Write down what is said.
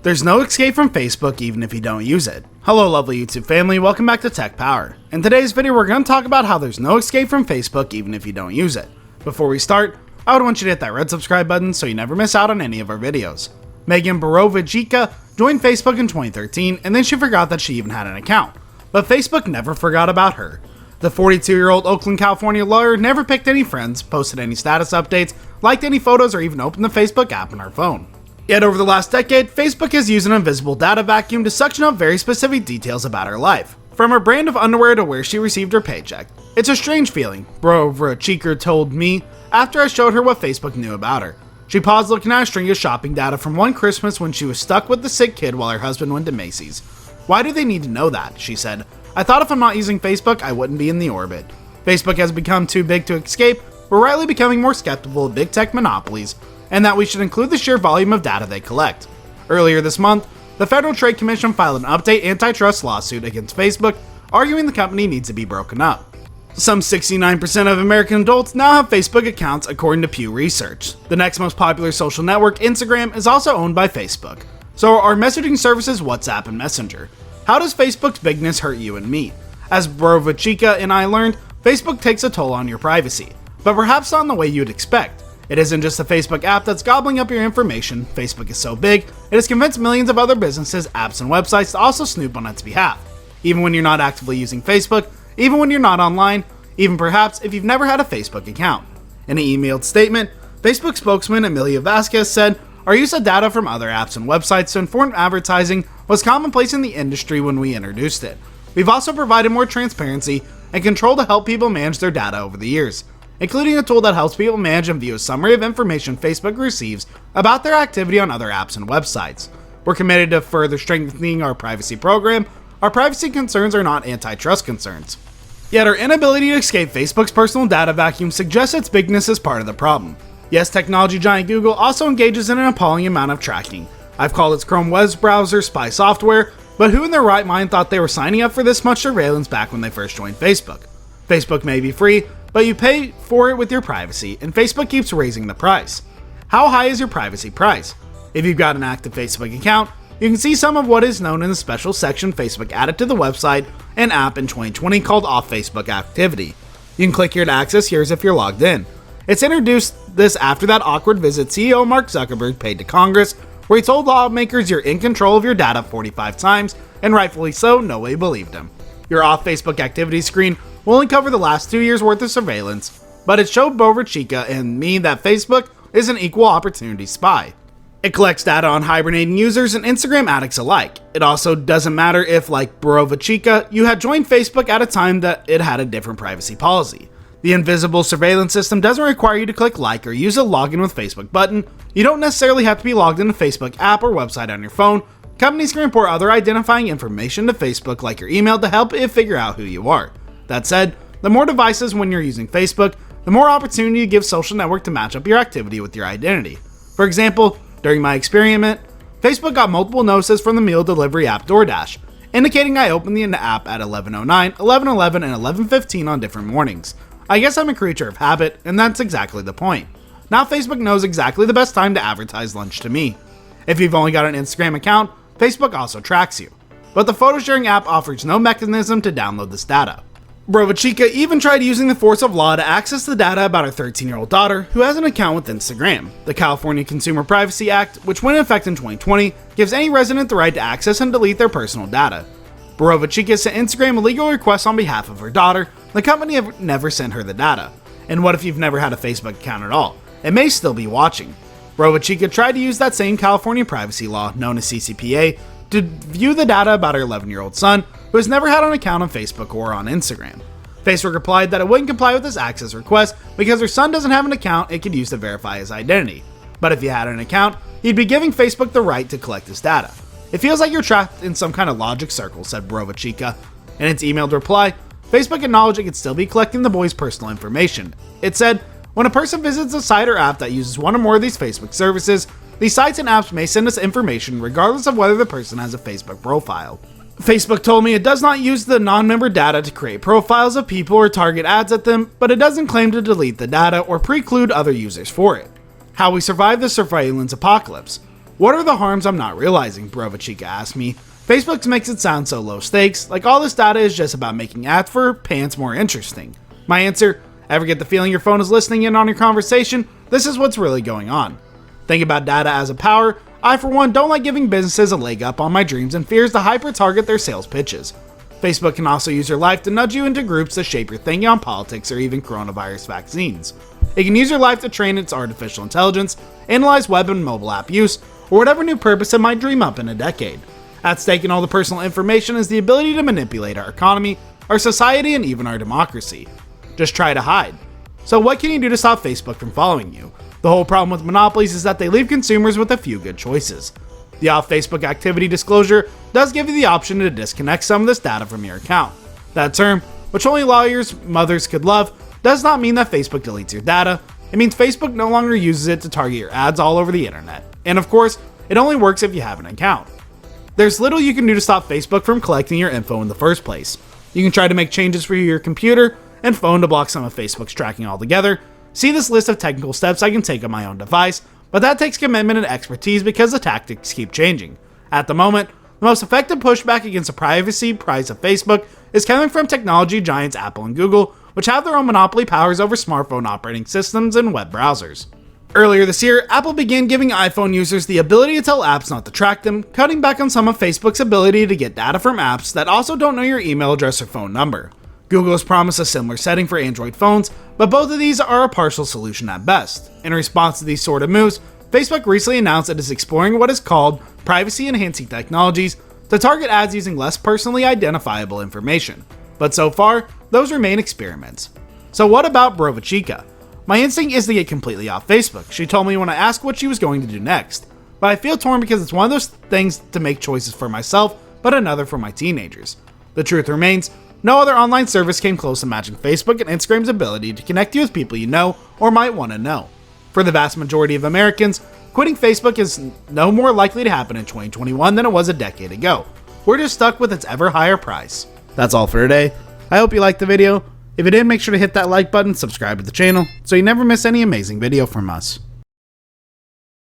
There's no escape from Facebook even if you don't use it. Hello lovely YouTube family, welcome back to Tech Power. In today's video we're going to talk about how there's no escape from Facebook even if you don't use it. Before we start, I would want you to hit that red subscribe button so you never miss out on any of our videos. Megan Borovichika joined Facebook in 2013 and then she forgot that she even had an account. But Facebook never forgot about her. The 42-year-old Oakland, California lawyer never picked any friends, posted any status updates, liked any photos, or even opened the Facebook app on her phone. Yet over the last decade, Facebook has used an invisible data vacuum to suction up very specific details about her life. From her brand of underwear to where she received her paycheck. It's a strange feeling, Borovichika told me after I showed her what Facebook knew about her. She paused looking at a string of shopping data from one Christmas when she was stuck with the sick kid while her husband went to Macy's. Why do they need to know that? She said. I thought if I'm not using Facebook, I wouldn't be in the orbit. Facebook has become too big to escape. We're rightly becoming more skeptical of big tech monopolies, and that we should include the sheer volume of data they collect. Earlier this month, the Federal Trade Commission filed an update antitrust lawsuit against Facebook, arguing the company needs to be broken up. Some 69% of American adults now have Facebook accounts according to Pew Research. The next most popular social network, Instagram, is also owned by Facebook. So are messaging services WhatsApp and Messenger. How does Facebook's bigness hurt you and me? As Borovichika and I learned, Facebook takes a toll on your privacy, but perhaps not in the way you'd expect. It isn't just the Facebook app that's gobbling up your information. Facebook is so big, it has convinced millions of other businesses, apps, and websites to also snoop on its behalf. Even when you're not actively using Facebook, even when you're not online, even perhaps if you've never had a Facebook account. In an emailed statement, Facebook spokesman Emilia Vasquez said, our use of data from other apps and websites to inform advertising was commonplace in the industry when we introduced it. We've also provided more transparency and control to help people manage their data over the years, including a tool that helps people manage and view a summary of information Facebook receives about their activity on other apps and websites. We're committed to further strengthening our privacy program. Our privacy concerns are not antitrust concerns. Yet our inability to escape Facebook's personal data vacuum suggests its bigness is part of the problem. Yes, technology giant Google also engages in an appalling amount of tracking. I've called its Chrome web browser spy software, but who in their right mind thought they were signing up for this much surveillance back when they first joined Facebook? Facebook may be free, but you pay for it with your privacy, and Facebook keeps raising the price. How high is your privacy price? If you've got an active Facebook account, you can see some of what is known in the special section Facebook added to the website and app in 2020 called Off Facebook Activity. You can click here to access yours if you're logged in. It's introduced this after that awkward visit CEO Mark Zuckerberg paid to Congress, where he told lawmakers you're in control of your data 45 times, and rightfully so, nobody believed him. Your Off Facebook Activity screen will only cover the last 2 years worth of surveillance, but it showed Borovichika and me that Facebook is an equal opportunity spy. It collects data on hibernating users and Instagram addicts alike. It also doesn't matter if, like Borovichika, you had joined Facebook at a time that it had a different privacy policy. The invisible surveillance system doesn't require you to click like or use a login with Facebook button. You don't necessarily have to be logged into Facebook app or website on your phone. Companies can report other identifying information to Facebook like your email to help it figure out who you are. That said, the more devices when you're using Facebook, the more opportunity you give social network to match up your activity with your identity. For example, during my experiment, Facebook got multiple notices from the meal delivery app DoorDash, indicating I opened the app at 11:09, 11:11, and 11:15 on different mornings. I guess I'm a creature of habit, and that's exactly the point. Now Facebook knows exactly the best time to advertise lunch to me. If you've only got an Instagram account, Facebook also tracks you. But the photo sharing app offers no mechanism to download this data. Borovichika even tried using the force of law to access the data about her 13-year-old daughter, who has an account with Instagram. The California Consumer Privacy Act, which went into effect in 2020, gives any resident the right to access and delete their personal data. Borovichika sent Instagram a legal request on behalf of her daughter. The company have never sent her the data. And what if you've never had a Facebook account at all? It may still be watching. Borovichika tried to use that same California privacy law, known as CCPA, to view the data about her 11-year-old son, who has never had an account on Facebook or on Instagram. Facebook replied that it wouldn't comply with this access request because her son doesn't have an account it could use to verify his identity. But if he had an account, he'd be giving Facebook the right to collect his data. It feels like you're trapped in some kind of logic circle, said Borovichika. In its emailed reply, Facebook acknowledged it could still be collecting the boy's personal information. It said, when a person visits a site or app that uses one or more of these Facebook services, these sites and apps may send us information regardless of whether the person has a Facebook profile. Facebook told me it does not use the non-member data to create profiles of people or target ads at them, but it doesn't claim to delete the data or preclude other users for it. How we survive the surveillance apocalypse. What are the harms I'm not realizing? Brovachica asked me. Facebook makes it sound so low stakes, like all this data is just about making ads for pants more interesting. My answer, ever get the feeling your phone is listening in on your conversation? This is what's really going on. Think about data as a power. I, for one, don't like giving businesses a leg up on my dreams and fears to hyper-target their sales pitches. Facebook can also use your life to nudge you into groups that shape your thinking on politics or even coronavirus vaccines. It can use your life to train its artificial intelligence, analyze web and mobile app use, or whatever new purpose it might dream up in a decade. At stake in all the personal information is the ability to manipulate our economy, our society, and even our democracy. Just try to hide. So what can you do to stop Facebook from following you? The whole problem with monopolies is that they leave consumers with a few good choices. The off-Facebook activity disclosure does give you the option to disconnect some of this data from your account. That term, which only lawyers' mothers could love, does not mean that Facebook deletes your data. It means Facebook no longer uses it to target your ads all over the internet. And of course, it only works if you have an account. There's little you can do to stop Facebook from collecting your info in the first place. You can try to make changes for your computer and phone to block some of Facebook's tracking altogether. See this list of technical steps I can take on my own device, but that takes commitment and expertise because the tactics keep changing. At the moment, the most effective pushback against the privacy price of Facebook is coming from technology giants Apple and Google, which have their own monopoly powers over smartphone operating systems and web browsers. Earlier this year, Apple began giving iPhone users the ability to tell apps not to track them, cutting back on some of Facebook's ability to get data from apps that also don't know your email address or phone number. Google has promised a similar setting for Android phones, but both of these are a partial solution at best. In response to these sort of moves, Facebook recently announced it is exploring what is called privacy-enhancing technologies to target ads using less personally identifiable information. But so far, those remain experiments. So what about Brovachica? My instinct is to get completely off Facebook. She told me when I asked what she was going to do next. But I feel torn because it's one of those things to make choices for myself, but another for my teenagers. The truth remains, no other online service came close to matching Facebook and Instagram's ability to connect you with people you know or might want to know. For the vast majority of Americans, quitting Facebook is no more likely to happen in 2021 than it was a decade ago. We're just stuck with its ever higher price. That's all for today. I hope you liked the video. If you did, make sure to hit that like button, subscribe to the channel, so you never miss any amazing video from us.